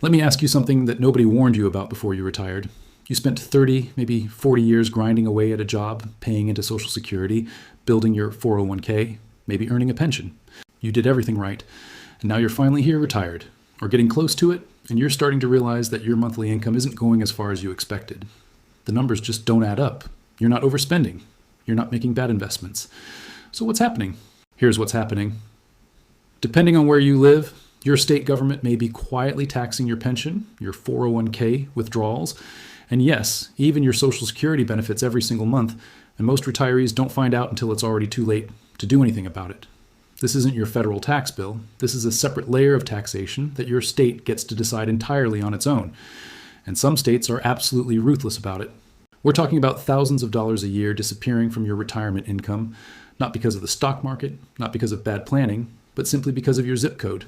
Let me ask you something that nobody warned you about before you retired. You spent 30, maybe 40 years grinding away at a job, paying into Social Security, building your 401k, maybe earning a pension. You did everything right, and now you're finally here retired, or getting close to it, and you're starting to realize that your monthly income isn't going as far as you expected. The numbers just don't add up. You're not overspending. You're not making bad investments. So what's happening? Here's what's happening. Depending on where you live, your state government may be quietly taxing your pension, your 401k withdrawals, and yes, even your Social Security benefits every single month, and most retirees don't find out until it's already too late to do anything about it. This isn't your federal tax bill. This is a separate layer of taxation that your state gets to decide entirely on its own. And some states are absolutely ruthless about it. We're talking about thousands of dollars a year disappearing from your retirement income, not because of the stock market, not because of bad planning, but simply because of your zip code.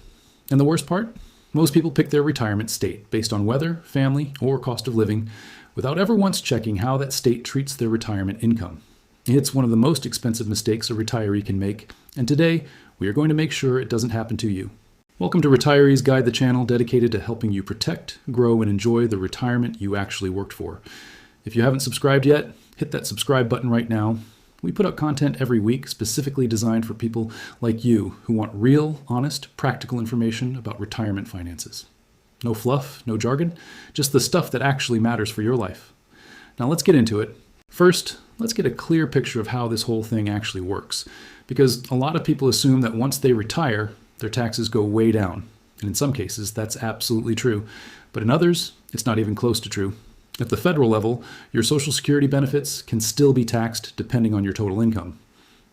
And the worst part? Most people pick their retirement state based on weather, family, or cost of living, without ever once checking how that state treats their retirement income. It's one of the most expensive mistakes a retiree can make, and today we are going to make sure it doesn't happen to you. Welcome to Retirees Guide, the channel dedicated to helping you protect, grow, and enjoy the retirement you actually worked for. If you haven't subscribed yet, hit that subscribe button right now. We put out content every week specifically designed for people like you who want real, honest, practical information about retirement finances. No fluff, no jargon, just the stuff that actually matters for your life. Now let's get into it. First, let's get a clear picture of how this whole thing actually works, because a lot of people assume that once they retire, their taxes go way down. And in some cases, that's absolutely true. But in others, it's not even close to true. At the federal level, your Social Security benefits can still be taxed depending on your total income.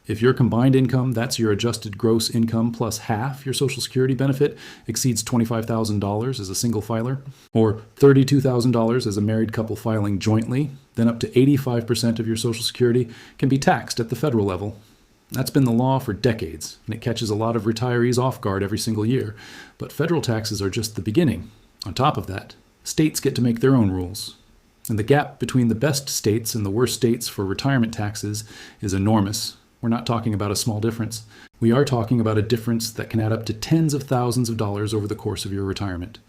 If your combined income, that's your adjusted gross income plus half your Social Security benefit, exceeds $25,000 as a single filer, or $32,000 as a married couple filing jointly, then up to 85% of your Social Security can be taxed at the federal level. That's been the law for decades, and it catches a lot of retirees off guard every single year. But federal taxes are just the beginning. On top of that, states get to make their own rules. And the gap between the best states and the worst states for retirement taxes is enormous. We're not talking about a small difference. We are talking about a difference that can add up to tens of thousands of dollars over the course of your retirement.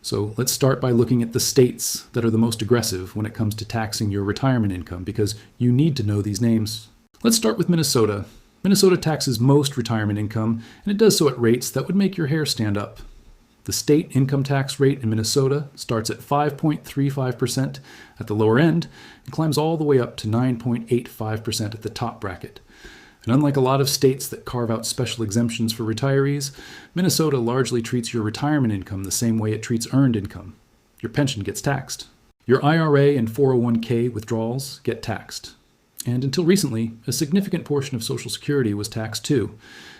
So let's start by looking at the states that are the most aggressive when it comes to taxing your retirement income, because you need to know these names. Let's start with Minnesota. Minnesota taxes most retirement income, and it does so at rates that would make your hair stand up. The state income tax rate in Minnesota starts at 5.35% at the lower end and climbs all the way up to 9.85% at the top bracket. And unlike a lot of states that carve out special exemptions for retirees, Minnesota largely treats your retirement income the same way it treats earned income. Your pension gets taxed. Your IRA and 401k withdrawals get taxed. And until recently, a significant portion of Social Security was taxed too.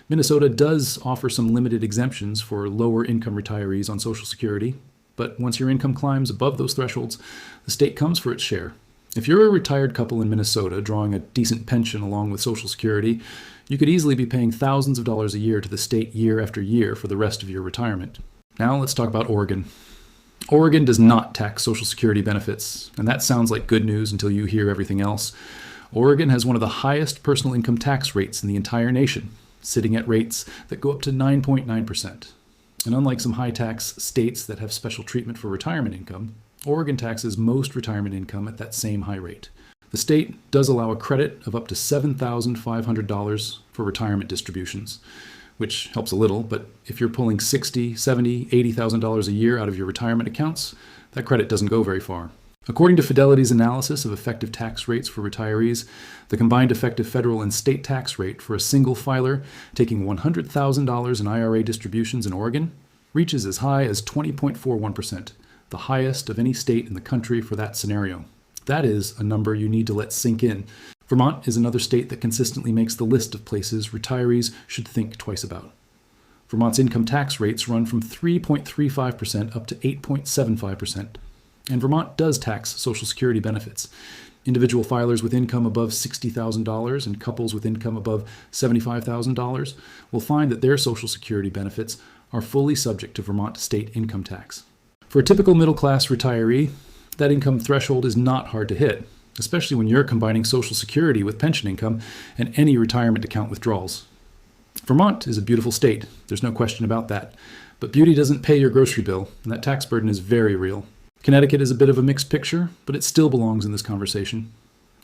Minnesota does offer some limited exemptions for lower income retirees on Social Security, but once your income climbs above those thresholds, the state comes for its share. If you're a retired couple in Minnesota drawing a decent pension along with Social Security, you could easily be paying thousands of dollars a year to the state year after year for the rest of your retirement. Now let's talk about Oregon. Oregon does not tax Social Security benefits, and that sounds like good news until you hear everything else. Oregon has one of the highest personal income tax rates in the entire nation, sitting at rates that go up to 9.9%. And unlike some high-tax states that have special treatment for retirement income, Oregon taxes most retirement income at that same high rate. The state does allow a credit of up to $7,500 for retirement distributions, which helps a little, but if you're pulling $60,000, $70,000, $80,000 a year out of your retirement accounts, that credit doesn't go very far. According to Fidelity's analysis of effective tax rates for retirees, the combined effective federal and state tax rate for a single filer taking $100,000 in IRA distributions in Oregon reaches as high as 20.41%, the highest of any state in the country for that scenario. That is a number you need to let sink in. Vermont is another state that consistently makes the list of places retirees should think twice about. Vermont's income tax rates run from 3.35% up to 8.75%. And Vermont does tax Social Security benefits. Individual filers with income above $60,000 and couples with income above $75,000 will find that their Social Security benefits are fully subject to Vermont state income tax. For a typical middle-class retiree, that income threshold is not hard to hit, especially when you're combining Social Security with pension income and any retirement account withdrawals. Vermont is a beautiful state, there's no question about that, But beauty doesn't pay your grocery bill, and that tax burden is very real. Connecticut is a bit of a mixed picture, but it still belongs in this conversation.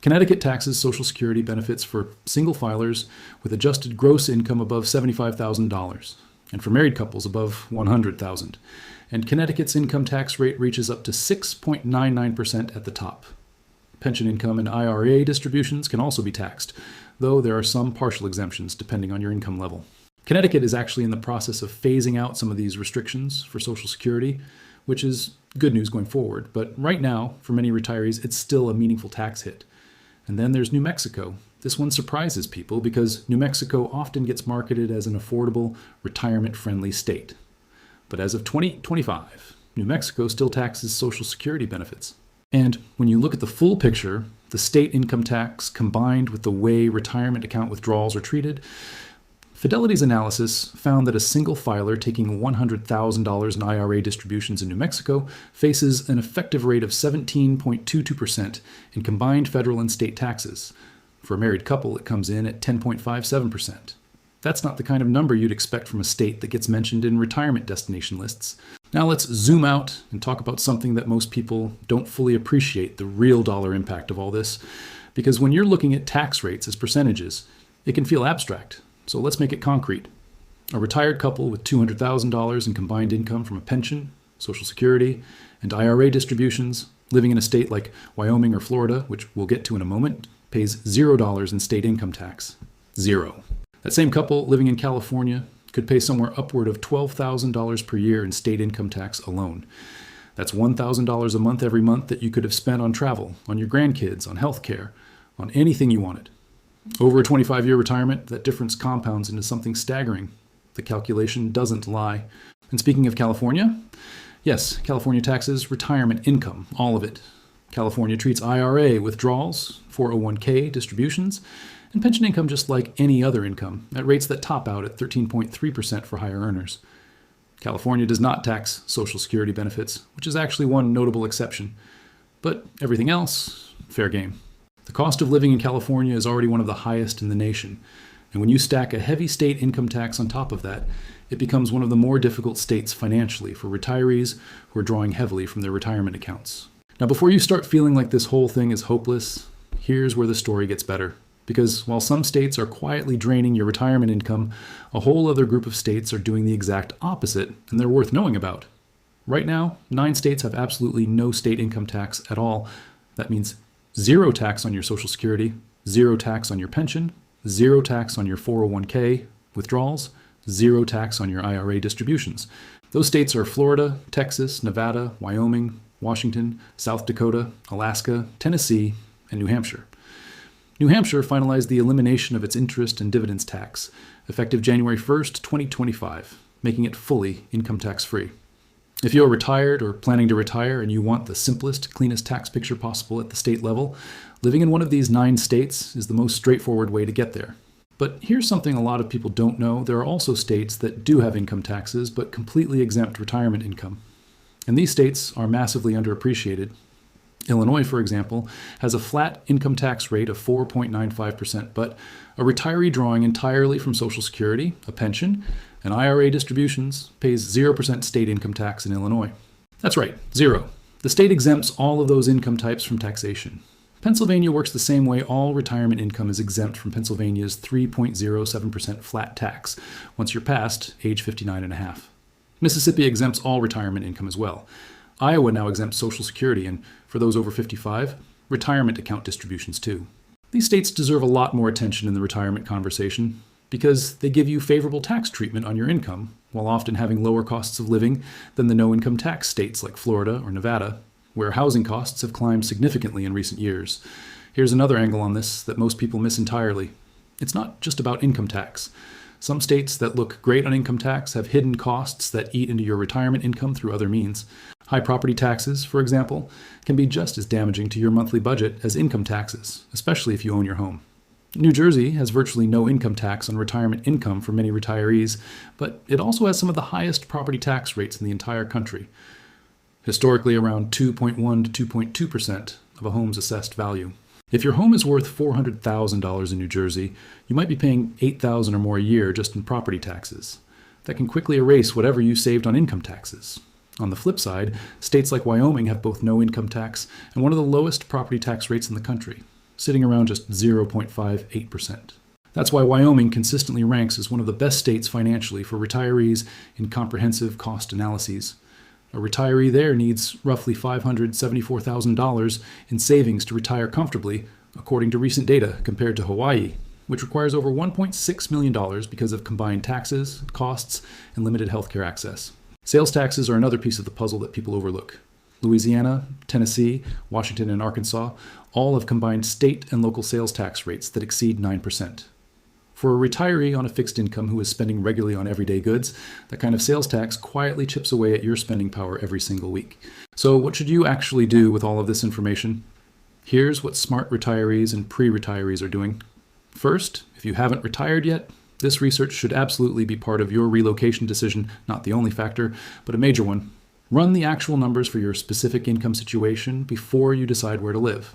Connecticut taxes Social Security benefits for single filers with adjusted gross income above $75,000, and for married couples above $100,000. And Connecticut's income tax rate reaches up to 6.99% at the top. Pension income and IRA distributions can also be taxed, though there are some partial exemptions depending on your income level. Connecticut is actually in the process of phasing out some of these restrictions for Social Security, which is good news going forward. But right now, for many retirees, it's still a meaningful tax hit. And then there's New Mexico. This one surprises people because New Mexico often gets marketed as an affordable, retirement-friendly state. But as of 2025, New Mexico still taxes Social Security benefits. And when you look at the full picture, the state income tax combined with the way retirement account withdrawals are treated, Fidelity's analysis found that a single filer taking $100,000 in IRA distributions in New Mexico faces an effective rate of 17.22% in combined federal and state taxes. For a married couple, it comes in at 10.57%. That's not the kind of number you'd expect from a state that gets mentioned in retirement destination lists. Now let's zoom out and talk about something that most people don't fully appreciate, the real dollar impact of all this. Because when you're looking at tax rates as percentages, it can feel abstract. So let's make it concrete. A retired couple with $200,000 in combined income from a pension, Social Security, and IRA distributions, living in a state like Wyoming or Florida, which we'll get to in a moment, pays $0 in state income tax. Zero. That same couple living in California could pay somewhere upward of $12,000 per year in state income tax alone. That's $1,000 a month every month that you could have spent on travel, on your grandkids, on healthcare, on anything you wanted. Over a 25-year retirement, that difference compounds into something staggering. The calculation doesn't lie. And speaking of California, yes, California taxes retirement income, all of it. California treats IRA withdrawals, 401k distributions, and pension income just like any other income, at rates that top out at 13.3% for higher earners. California does not tax Social Security benefits, which is actually one notable exception. But everything else, fair game. The cost of living in California is already one of the highest in the nation, and when you stack a heavy state income tax on top of that, it becomes one of the more difficult states financially for retirees who are drawing heavily from their retirement accounts. Now, before you start feeling like this whole thing is hopeless, here's where the story gets better. Because while some states are quietly draining your retirement income, a whole other group of states are doing the exact opposite, and they're worth knowing about. Right now, 9 states have absolutely no state income tax at all. That means 0 tax on your Social Security, 0 tax on your pension, 0 tax on your 401k withdrawals, 0 tax on your IRA distributions. Those states are Florida, Texas, Nevada, Wyoming, Washington, South Dakota, Alaska, Tennessee, and New Hampshire. New Hampshire finalized the elimination of its interest and dividends tax, effective January 1st, 2025, making it fully income tax-free. If you're retired or planning to retire and you want the simplest, cleanest tax picture possible at the state level, living in one of these 9 states is the most straightforward way to get there. But here's something a lot of people don't know. There are also states that do have income taxes, but completely exempt retirement income. And these states are massively underappreciated. Illinois, for example, has a flat income tax rate of 4.95%, but a retiree drawing entirely from Social Security, a pension, and IRA distributions pays 0% state income tax in Illinois. That's right, 0. The state exempts all of those income types from taxation. Pennsylvania works the same way. All retirement income is exempt from Pennsylvania's 3.07% flat tax once you're past age 59 and a half. Mississippi exempts all retirement income as well. Iowa now exempts Social Security, and for those over 55, retirement account distributions too. These states deserve a lot more attention in the retirement conversation because they give you favorable tax treatment on your income, while often having lower costs of living than the no-income tax states like Florida or Nevada, where housing costs have climbed significantly in recent years. Here's another angle on this that most people miss entirely. It's not just about income tax. Some states that look great on income tax have hidden costs that eat into your retirement income through other means. High property taxes, for example, can be just as damaging to your monthly budget as income taxes, especially if you own your home. New Jersey has virtually no income tax on retirement income for many retirees, but it also has some of the highest property tax rates in the entire country, historically around 2.1 to 2.2% of a home's assessed value. If your home is worth $400,000 in New Jersey, you might be paying $8,000 or more a year just in property taxes. that can quickly erase whatever you saved on income taxes. On the flip side, states like Wyoming have both no income tax and one of the lowest property tax rates in the country, sitting around just 0.58%. That's why Wyoming consistently ranks as one of the best states financially for retirees in comprehensive cost analyses. A retiree there needs roughly $574,000 in savings to retire comfortably, according to recent data, compared to Hawaii, which requires over $1.6 million because of combined taxes, costs, and limited healthcare access. Sales taxes are another piece of the puzzle that people overlook. Louisiana, Tennessee, Washington, and Arkansas all have combined state and local sales tax rates that exceed 9%. For a retiree on a fixed income who is spending regularly on everyday goods, that kind of sales tax quietly chips away at your spending power every single week. So what should you actually do with all of this information? Here's what smart retirees and pre-retirees are doing. First, if you haven't retired yet, this research should absolutely be part of your relocation decision, not the only factor, but a major one. Run the actual numbers for your specific income situation before you decide where to live.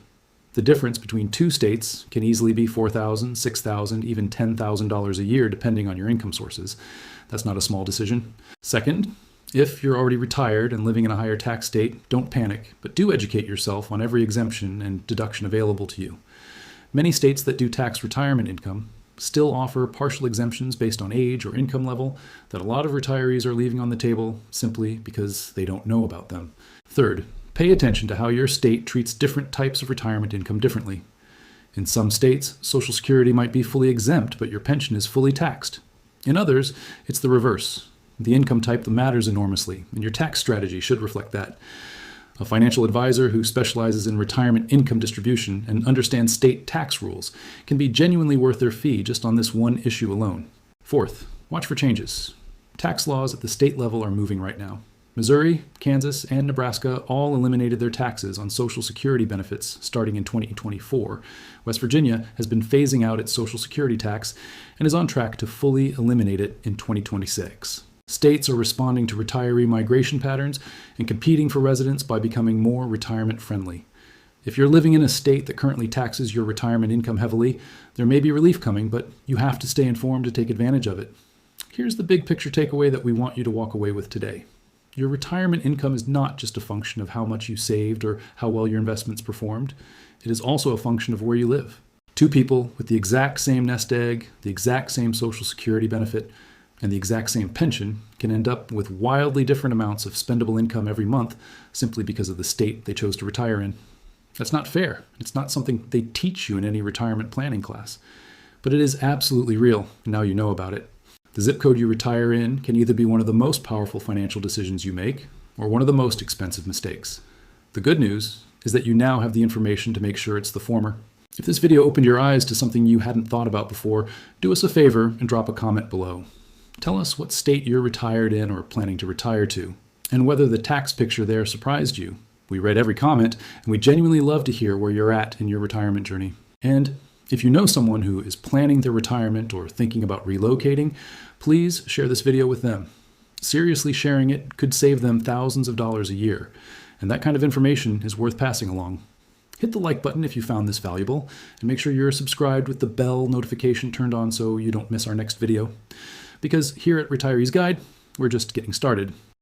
The difference between two states can easily be $4,000, $6,000, even $10,000 a year, depending on your income sources. That's not a small decision. Second, if you're already retired and living in a higher tax state, don't panic, but do educate yourself on every exemption and deduction available to you. Many states that do tax retirement income still offer partial exemptions based on age or income level that a lot of retirees are leaving on the table simply because they don't know about them. Third, pay attention to how your state treats different types of retirement income differently. In some states, Social Security might be fully exempt, but your pension is fully taxed. In others, it's the reverse. The income type that matters enormously, and your tax strategy should reflect that. A financial advisor who specializes in retirement income distribution and understands state tax rules can be genuinely worth their fee just on this one issue alone. Fourth, watch for changes. Tax laws at the state level are moving right now. Missouri, Kansas, and Nebraska all eliminated their taxes on Social Security benefits starting in 2024. West Virginia has been phasing out its Social Security tax and is on track to fully eliminate it in 2026. States are responding to retiree migration patterns and competing for residents by becoming more retirement friendly. If you're living in a state that currently taxes your retirement income heavily, there may be relief coming, but you have to stay informed to take advantage of it. Here's the big picture takeaway that we want you to walk away with today. Your retirement income is not just a function of how much you saved or how well your investments performed. It is also a function of where you live. Two people with the exact same nest egg, the exact same Social Security benefit, and the exact same pension can end up with wildly different amounts of spendable income every month simply because of the state they chose to retire in. That's not fair. It's not something they teach you in any retirement planning class. But it is absolutely real, and now you know about it. The zip code you retire in can either be one of the most powerful financial decisions you make or one of the most expensive mistakes. The good news is that you now have the information to make sure it's the former. If this video opened your eyes to something you hadn't thought about before, do us a favor and drop a comment below. Tell us what state you're retired in or planning to retire to, and whether the tax picture there surprised you. We read every comment, and we genuinely love to hear where you're at in your retirement journey. And if you know someone who is planning their retirement or thinking about relocating, please share this video with them. Seriously sharing it could save them thousands of dollars a year, and that kind of information is worth passing along. Hit the like button if you found this valuable, and make sure you're subscribed with the bell notification turned on so you don't miss our next video. Because here at Retiree's Guide, we're just getting started.